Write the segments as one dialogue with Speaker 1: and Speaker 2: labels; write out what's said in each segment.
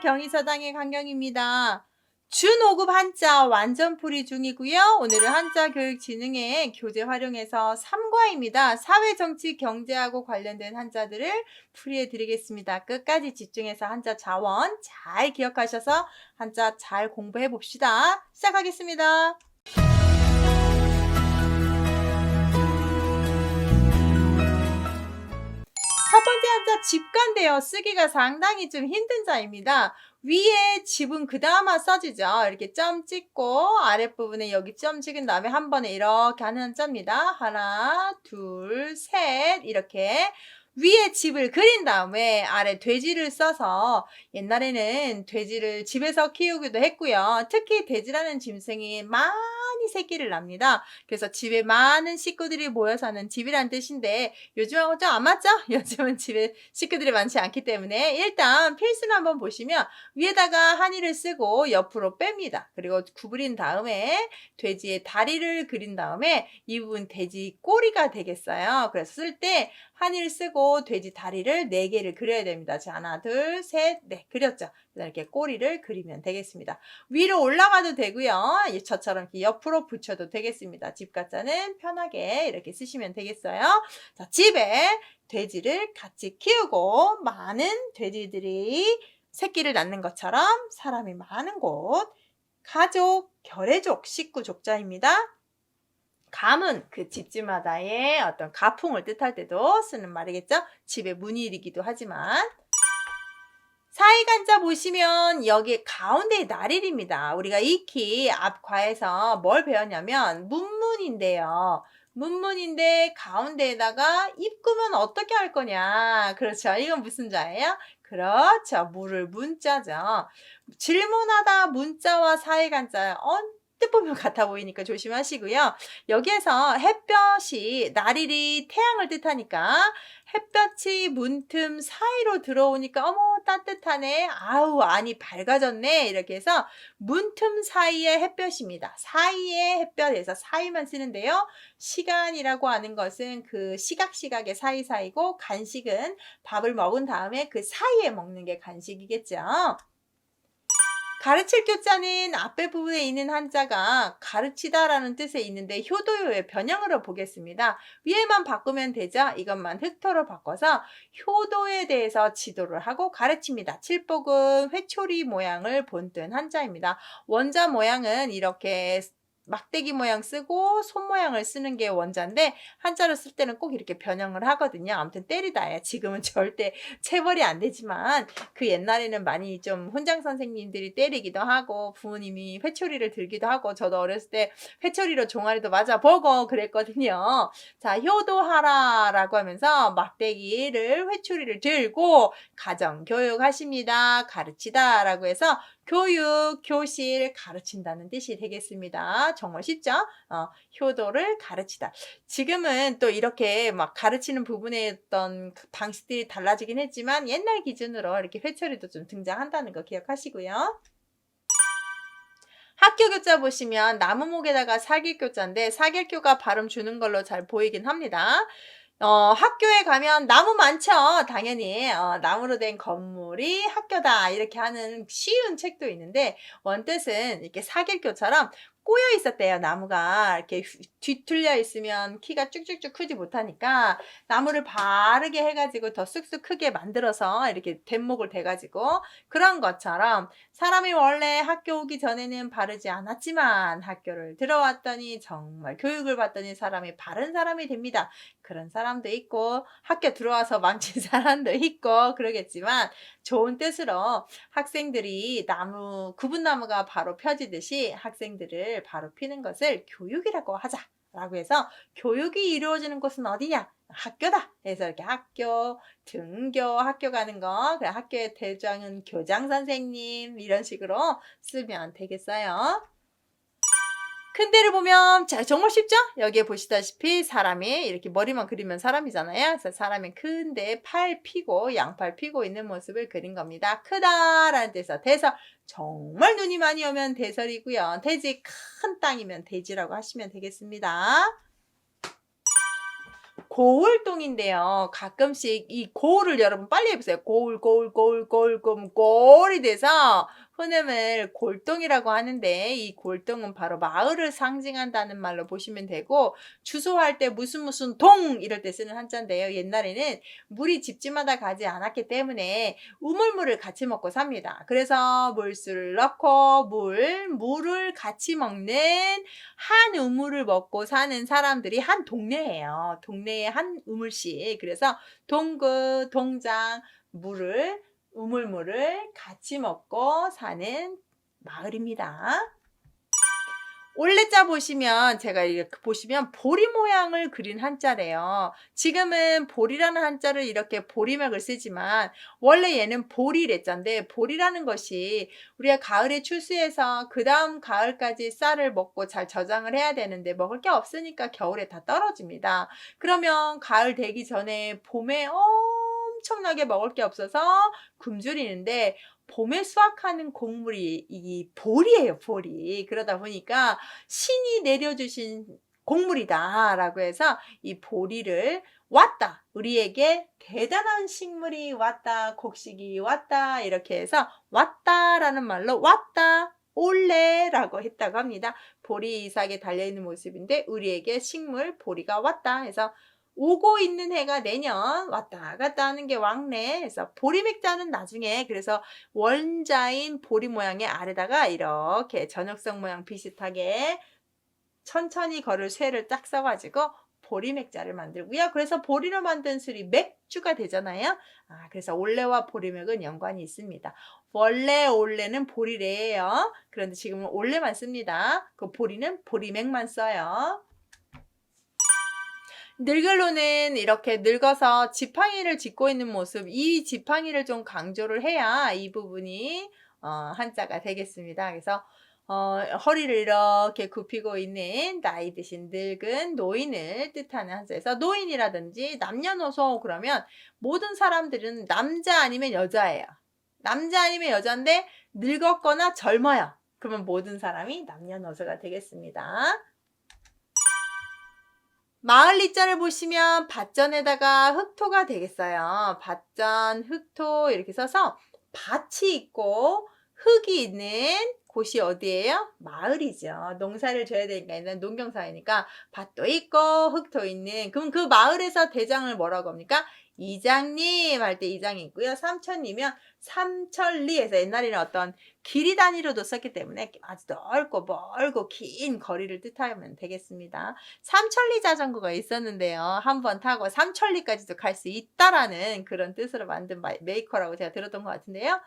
Speaker 1: 경희서당의 강경입니다. 준 5급 한자 완전풀이 중이고요. 오늘은 한자교육진흥회 교재 활용해서 3과입니다. 사회, 정치, 경제하고 관련된 한자들을 풀이해 드리겠습니다. 끝까지 집중해서 한자 자원 잘 기억하셔서 한자 잘 공부해 봅시다. 시작하겠습니다. 첫 번째 한자 집간데요. 쓰기가 상당히 좀 힘든 자입니다. 위에 집은 그 다음만 써지죠. 이렇게 점 찍고 아랫부분에 여기 점 찍은 다음에 한 번에 이렇게 하는 한자입니다. 하나, 둘, 셋 이렇게 위에 집을 그린 다음에 아래 돼지를 써서 옛날에는 돼지를 집에서 키우기도 했고요. 특히 돼지라는 짐승이 많이 새끼를 납니다. 그래서 집에 많은 식구들이 모여 사는 집이란 뜻인데 요즘하고 좀 안 맞죠? 요즘은 집에 식구들이 많지 않기 때문에 일단 필수는 한번 보시면 위에다가 한의를 쓰고 옆으로 뺍니다. 그리고 구부린 다음에 돼지의 다리를 그린 다음에 이 부분 돼지 꼬리가 되겠어요. 그래서 쓸 때 한의를 쓰고 돼지 다리를 4개를 그려야 됩니다. 자, 하나, 둘, 셋, 넷 그렸죠? 이렇게 꼬리를 그리면 되겠습니다. 위로 올라가도 되고요. 저처럼 이렇게 옆으로 붙여도 되겠습니다. 집가자는 편하게 이렇게 쓰시면 되겠어요. 자, 집에 돼지를 같이 키우고 많은 돼지들이 새끼를 낳는 것처럼 사람이 많은 곳, 가족, 결애족, 식구, 족자입니다. 감은 그 집집마다의 어떤 가풍을 뜻할 때도 쓰는 말이겠죠. 집의 문일이기도 하지만 사이간자 보시면 여기 가운데에 날일입니다. 우리가 익히 앞과에서 뭘 배웠냐면 문문인데요. 문문인데 가운데에다가 입구면 어떻게 할 거냐. 그렇죠. 이건 무슨 자예요? 그렇죠. 물을 문자죠. 질문하다 문자와 사이간자 언뜻 보면 같아 보이니까 조심하시고요. 여기에서 햇볕이 날일이 태양을 뜻하니까 햇볕이 문틈 사이로 들어오니까 어머 따뜻하네. 아우 안이 밝아졌네. 이렇게 해서 문틈 사이의 햇볕입니다. 사이의 햇볕에서 사이만 쓰는데요. 시간이라고 하는 것은 그 시각의 사이사이고 간식은 밥을 먹은 다음에 그 사이에 먹는 게 간식이겠죠. 가르칠 교자는 앞에 부분에 있는 한자가 가르치다라는 뜻에 있는데 효도요의 변형으로 보겠습니다. 위에만 바꾸면 되죠. 이것만 흑토로 바꿔서 효도에 대해서 지도를 하고 가르칩니다. 칠복은 회초리 모양을 본뜬 한자입니다. 원자 모양은 이렇게 막대기 모양 쓰고 손 모양을 쓰는 게 원자인데 한자로 쓸 때는 꼭 이렇게 변형을 하거든요. 아무튼 때리다예요. 지금은 절대 체벌이 안 되지만 그 옛날에는 많이 좀 훈장 선생님들이 때리기도 하고 부모님이 회초리를 들기도 하고 저도 어렸을 때 회초리로 종아리도 맞아 보고 그랬거든요. 자, 효도하라라고 하면서 막대기를 회초리를 들고 가정 교육 하십니다. 가르치다라고 해서 교육, 교실, 가르친다는 뜻이 되겠습니다. 정말 쉽죠? 효도를 가르치다. 지금은 또 이렇게 막 가르치는 부분에 어떤 방식들이 달라지긴 했지만 옛날 기준으로 이렇게 회초리도 좀 등장한다는 거 기억하시고요. 학교 교자 보시면 나무목에다가 사길교자인데 사길교가 발음 주는 걸로 잘 보이긴 합니다. 학교에 가면 나무 많죠. 당연히 나무로 된 건물이 학교다 이렇게 하는 쉬운 책도 있는데 원뜻은 이렇게 사길교처럼 꼬여 있었대요. 나무가 이렇게 뒤틀려 있으면 키가 쭉쭉쭉 크지 못하니까 나무를 바르게 해가지고 더 쑥쑥 크게 만들어서 이렇게 댄목을 대가지고 그런 것처럼 사람이 원래 학교 오기 전에는 바르지 않았지만 학교를 들어왔더니 정말 교육을 받더니 사람이 바른 사람이 됩니다. 그런 사람도 있고 학교 들어와서 망친 사람도 있고 그러겠지만 좋은 뜻으로 학생들이 구분나무가 바로 펴지듯이 학생들을 바로 피는 것을 교육이라고 하자라고 해서 교육이 이루어지는 곳은 어디냐? 학교다. 그래서 이렇게 학교, 등교, 학교 가는 거, 학교의 대장은 교장 선생님 이런 식으로 쓰면 되겠어요. 큰 데를 보면 정말 쉽죠? 여기에 보시다시피 사람이 이렇게 머리만 그리면 사람이잖아요. 그래서 사람이 큰데 팔 피고 양팔 피고 있는 모습을 그린 겁니다. 크다라는 뜻에서 대설 정말 눈이 많이 오면 대설이고요. 대지 큰 땅이면 대지라고 하시면 되겠습니다. 고울동인데요. 가끔씩 이 고울을 여러분 빨리 해보세요. 고울, 고울, 고울, 고울, 고울, 고울이 돼서 흔음을 골동이라고 하는데 이 골동은 바로 마을을 상징한다는 말로 보시면 되고 주소할 때 무슨 무슨 동 이럴 때 쓰는 한자인데요. 옛날에는 물이 집집마다 가지 않았기 때문에 우물물을 같이 먹고 삽니다. 그래서 물술을 넣고 물을 같이 먹는 한 우물을 먹고 사는 사람들이 한 동네예요. 동네에 한 우물씩. 그래서 동그, 동장, 우물물을 같이 먹고 사는 마을입니다. 올레자 보시면 제가 이렇게 보시면 보리 모양을 그린 한자래요. 지금은 보리라는 한자를 이렇게 보리맥을 쓰지만 원래 얘는 보리래자인데 보리라는 것이 우리가 가을에 출수해서 그 다음 가을까지 쌀을 먹고 잘 저장을 해야 되는데 먹을 게 없으니까 겨울에 다 떨어집니다. 그러면 가을 되기 전에 봄에 엄청나게 먹을 게 없어서 굶주리는데 봄에 수확하는 곡물이 이 보리예요, 보리. 그러다 보니까 신이 내려주신 곡물이다 라고 해서 이 보리를 왔다. 우리에게 대단한 식물이 왔다. 곡식이 왔다. 이렇게 해서 왔다라는 말로 왔다. 올레라고 했다고 합니다. 보리 이삭에 달려있는 모습인데 우리에게 식물 보리가 왔다 해서 오고 있는 해가 내년 왔다 갔다 하는 게 왕래 해서 보리맥자는 나중에 그래서 원자인 보리 모양의 아래다가 이렇게 저녁성 모양 비슷하게 천천히 걸을 쇠를 딱 써가지고 보리맥자를 만들고요. 그래서 보리로 만든 술이 맥주가 되잖아요. 그래서 올레와 보리맥은 연관이 있습니다. 원래 올레는 보리래예요. 그런데 지금은 올레만 씁니다. 그 보리는 보리맥만 써요. 늙을로는 이렇게 늙어서 지팡이를 짚고 있는 모습, 이 지팡이를 좀 강조를 해야 이 부분이 한자가 되겠습니다. 그래서 허리를 이렇게 굽히고 있는 나이 드신 늙은 노인을 뜻하는 한자에서 노인이라든지 남녀노소 그러면 모든 사람들은 남자 아니면 여자예요. 남자 아니면 여자인데 늙었거나 젊어요. 그러면 모든 사람이 남녀노소가 되겠습니다. 마을 리자를 보시면 밭전에다가 흙토가 되겠어요. 밭전, 흙토 이렇게 써서 밭이 있고 흙이 있는 곳이 어디예요? 마을이죠. 농사를 져야 되니까 농경사회니까 밭도 있고 흙도 있는 그럼 그 마을에서 대장을 뭐라고 합니까? 이장님 할 때 이장이 있고요. 삼천리면 삼천리에서 옛날에는 어떤 길이 단위로도 썼기 때문에 아주 넓고 멀고 긴 거리를 뜻하면 되겠습니다. 삼천리 자전거가 있었는데요. 한번 타고 삼천리까지도 갈 수 있다라는 그런 뜻으로 만든 메이커라고 제가 들었던 것 같은데요.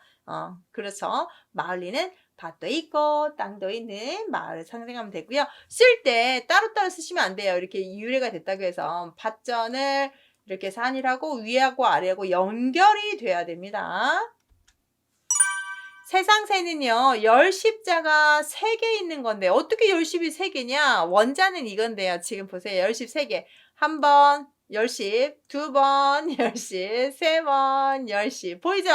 Speaker 1: 그렇죠. 마을리는 밭도 있고 땅도 있는 마을을 상징하면 되고요. 쓸 때 따로따로 쓰시면 안 돼요. 이렇게 유래가 됐다고 해서 밭전을 이렇게 산이라고 위하고 아래하고 연결이 돼야 됩니다. 세상새는요, 열십자가 3개 있는 건데, 어떻게 열십이 3개냐? 원자는 이건데요. 지금 보세요. 열십 3개. 한 번, 열십, 두 번, 열십, 세 번, 열십. 보이죠?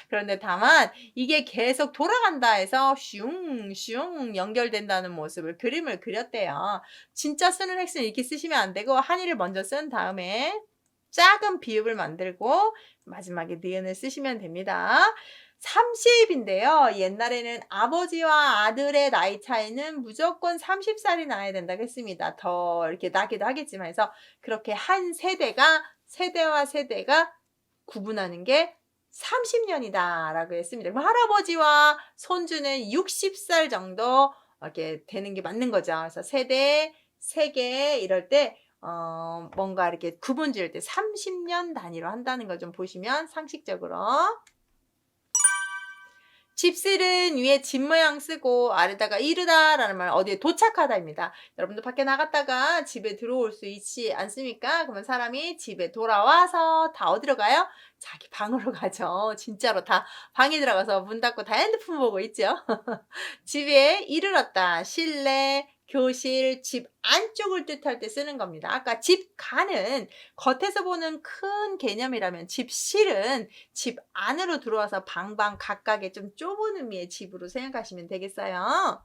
Speaker 1: 그런데 다만, 이게 계속 돌아간다 해서, 슝 연결된다는 모습을 그림을 그렸대요. 진짜 쓰는 획수는 이렇게 쓰시면 안 되고, 한의를 먼저 쓴 다음에, 작은 비읍을 만들고, 마지막에 니은을 쓰시면 됩니다. 30인데요. 옛날에는 아버지와 아들의 나이 차이는 무조건 30살이 나야 된다고 했습니다. 더 이렇게 나기도 하겠지만 해서 그렇게 한 세대와 세대가 구분하는 게 30년이다 라고 했습니다. 그럼 할아버지와 손주는 60살 정도 이렇게 되는 게 맞는 거죠. 그래서 세대, 세계 이럴 때 뭔가 이렇게 구분 지을 때 30년 단위로 한다는 걸 좀 보시면 상식적으로 집쓸은 위에 집 모양 쓰고 아래다가 이르다 라는 말 어디에 도착하다입니다. 여러분도 밖에 나갔다가 집에 들어올 수 있지 않습니까? 그러면 사람이 집에 돌아와서 다 어디로 가요? 자기 방으로 가죠. 진짜로 다 방에 들어가서 문 닫고 다 핸드폰 보고 있죠. 집에 이르렀다. 실내, 교실, 집 안쪽을 뜻할 때 쓰는 겁니다. 아까 집간은 겉에서 보는 큰 개념이라면 집실은 집 안으로 들어와서 방방 각각의 좀 좁은 의미의 집으로 생각하시면 되겠어요.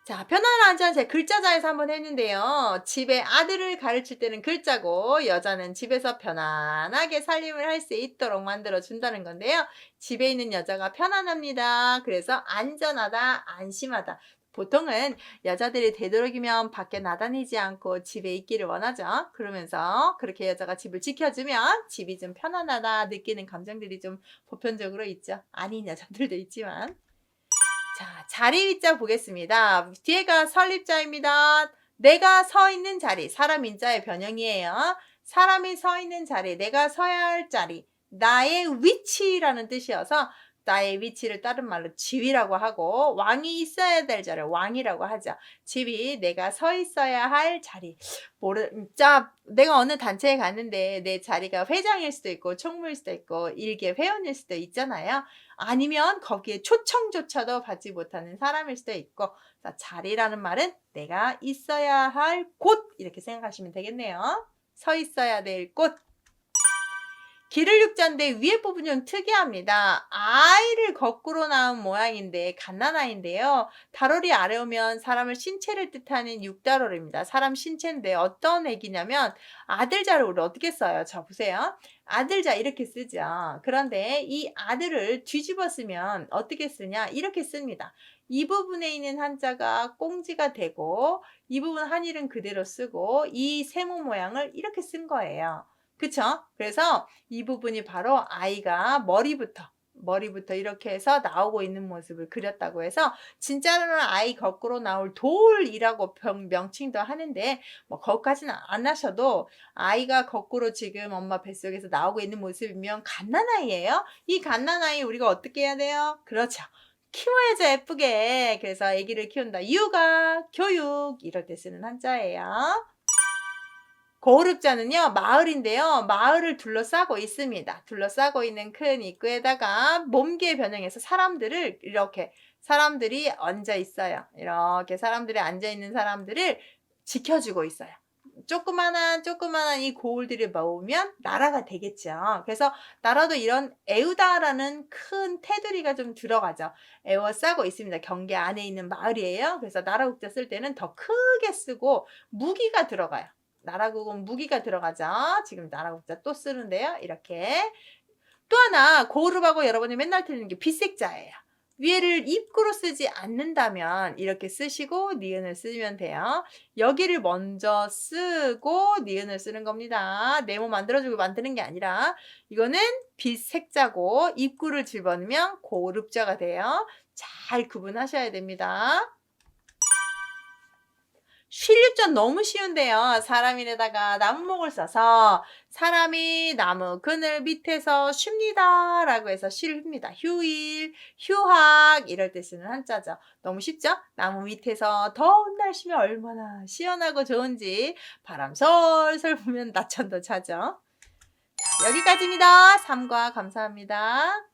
Speaker 1: 자, 편안한 안전 제 글자자에서 한번 했는데요. 집에 아들을 가르칠 때는 글자고 여자는 집에서 편안하게 살림을 할 수 있도록 만들어 준다는 건데요. 집에 있는 여자가 편안합니다. 그래서 안전하다, 안심하다. 보통은 여자들이 되도록이면 밖에 나다니지 않고 집에 있기를 원하죠. 그러면서 그렇게 여자가 집을 지켜주면 집이 좀 편안하다 느끼는 감정들이 좀 보편적으로 있죠. 아닌 여자들도 있지만. 자, 자리 위자 보겠습니다. 뒤에가 설립자입니다. 내가 서 있는 자리, 사람 인자의 변형이에요. 사람이 서 있는 자리, 내가 서야 할 자리, 나의 위치라는 뜻이어서 나의 위치를 다른 말로 지위라고 하고 왕이 있어야 될 자리, 왕이라고 하죠. 지위, 내가 서 있어야 할 자리. 자, 내가 어느 단체에 갔는데 내 자리가 회장일 수도 있고 총무일 수도 있고 일개 회원일 수도 있잖아요. 아니면 거기에 초청조차도 받지 못하는 사람일 수도 있고, 자, 자리라는 말은 내가 있어야 할 곳 이렇게 생각하시면 되겠네요. 서 있어야 될 곳. 기를 육자인데 위에 부분이 좀 특이합니다. 아이를 거꾸로 낳은 모양인데 갓난아이인데요. 다로리 아래 오면 사람을 신체를 뜻하는 육다로리입니다. 사람 신체인데 어떤 애기냐면 아들자를 우리 어떻게 써요? 자 보세요. 아들자 이렇게 쓰죠. 그런데 이 아들을 뒤집어 쓰면 어떻게 쓰냐? 이렇게 씁니다. 이 부분에 있는 한자가 꽁지가 되고 이 부분 한일은 그대로 쓰고 이 세모 모양을 이렇게 쓴 거예요. 그쵸? 그래서 이 부분이 바로 아이가 머리부터 이렇게 해서 나오고 있는 모습을 그렸다고 해서 진짜로는 아이 거꾸로 나올 돌이라고 명칭도 하는데 뭐 거기까지는 안 하셔도 아이가 거꾸로 지금 엄마 뱃속에서 나오고 있는 모습이면 갓난아이예요. 이 갓난아이 우리가 어떻게 해야 돼요? 그렇죠. 키워야죠 예쁘게. 그래서 아기를 키운다. 육아, 교육 이럴 때 쓰는 한자예요. 고을읍자는요 마을인데요. 마을을 둘러싸고 있습니다. 둘러싸고 있는 큰 입구에다가 몸개 변형해서 사람들이 앉아 있어요. 이렇게 사람들이 앉아 있는 사람들을 지켜주고 있어요. 조그마한 이 고을들이 모으면 나라가 되겠죠. 그래서 나라도 이런 애우다라는 큰 테두리가 좀 들어가죠. 에워싸고 있습니다. 경계 안에 있는 마을이에요. 그래서 나라국자 쓸 때는 더 크게 쓰고 무기가 들어가요. 나라국은 무기가 들어가죠. 지금 나라국자 또 쓰는데요. 이렇게. 또 하나 고르하고 여러분이 맨날 틀리는 게 빗색자예요. 위에를 입구로 쓰지 않는다면 이렇게 쓰시고 니은을 쓰면 돼요. 여기를 먼저 쓰고 니은을 쓰는 겁니다. 네모 만들어주고 만드는 게 아니라 이거는 빗색자고 입구를 집어넣으면 고르자가 돼요. 잘 구분하셔야 됩니다. 쉴유자 너무 쉬운데요. 사람인에다가 나무목을 써서 사람이 나무 그늘 밑에서 쉽니다 라고 해서 쉴입니다. 휴일, 휴학 이럴 때 쓰는 한자죠. 너무 쉽죠? 나무 밑에서 더운 날 쉬면 얼마나 시원하고 좋은지 바람 솔솔 불면 낮천도 차죠. 여기까지입니다. 삼과 감사합니다.